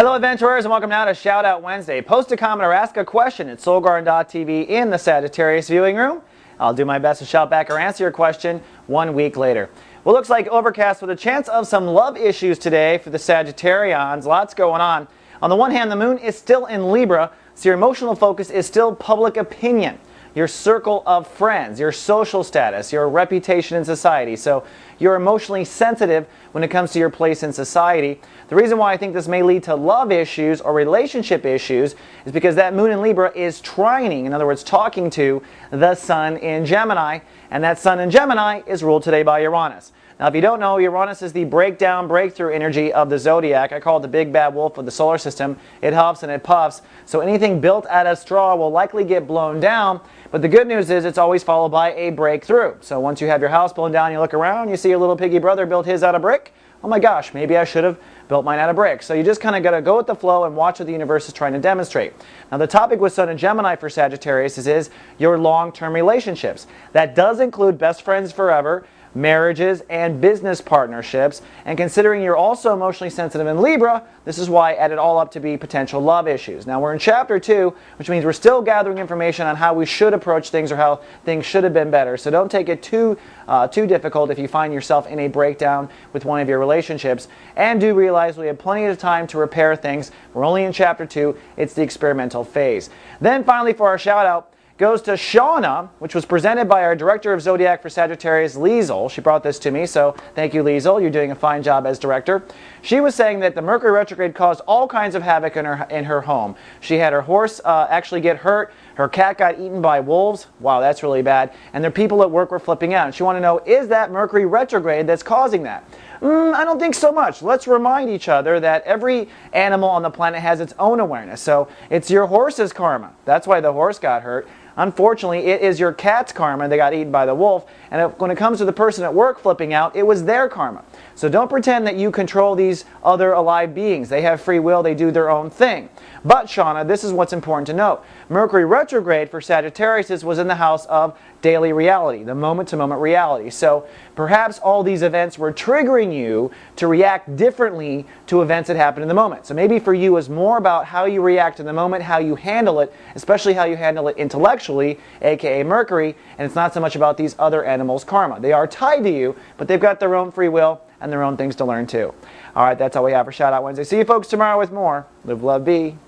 Hello adventurers and welcome now to Shout Out Wednesday. Post a comment or ask a question at soulgarden.tv in the Sagittarius viewing room. I'll do my best to shout back or answer your question 1 week later. Well, looks like overcast with a chance of some love issues today for the Sagittarians. Lots going on. On the one hand, the moon is still in Libra, so your emotional focus is still public opinion, your circle of friends, your social status, your reputation in society. So you're emotionally sensitive when it comes to your place in society. The reason why I think this may lead to love issues or relationship issues is because that moon in Libra is trining, in other words, talking to the sun in Gemini, and that sun in Gemini is ruled today by Uranus. Now, if you don't know, Uranus is the breakdown, breakthrough energy of the zodiac. I call it the big bad wolf of the solar system. It huffs and it puffs, so anything built out of straw will likely get blown down. But the good news is it's always followed by a breakthrough. So once you have your house blown down, you look around, you see your little piggy brother built his out of brick. Oh my gosh, maybe I should have built mine out of brick. So you just kind of got to go with the flow and watch what the universe is trying to demonstrate. Now, the topic with Sun and Gemini for Sagittarius is your long-term relationships. That does include best friends forever, marriages, and business partnerships. And considering you're also emotionally sensitive in Libra, this is why I add it all up to be potential love issues. Now, we're in Chapter 2, which means we're still gathering information on how we should approach things or how things should have been better. So don't take it too difficult if you find yourself in a breakdown with one of your relationships. And do realize we have plenty of time to repair things. We're only in Chapter 2. It's the experimental phase. Then finally, for our shout out, goes to Shauna, which was presented by our Director of Zodiac for Sagittarius, Liesel. She brought this to me, so thank you, Liesel. You're doing a fine job as Director. She was saying that the Mercury retrograde caused all kinds of havoc in her home. She had her horse actually get hurt. Her cat got eaten by wolves. Wow, that's really bad. And their people at work were flipping out. And she wanted to know, is that Mercury retrograde that's causing that? I don't think so much. Let's remind each other that every animal on the planet has its own awareness. So it's your horse's karma. That's why the horse got hurt. Unfortunately, it is your cat's karma. They got eaten by the wolf. And when it comes to the person at work flipping out, it was their karma. So don't pretend that you control these other alive beings. They have free will. They do their own thing. But, Shauna, this is what's important to note. Mercury retrograde for Sagittarius was in the house of daily reality, the moment-to-moment reality. So perhaps all these events were triggering you to react differently to events that happen in the moment. So maybe for you it's more about how you react in the moment, how you handle it, especially how you handle it intellectually, aka Mercury, and it's not so much about these other animals' karma. They are tied to you, but they've got their own free will and their own things to learn too. All right, that's all we have for Shout Out Wednesday. See you folks tomorrow with more. Live, love, be.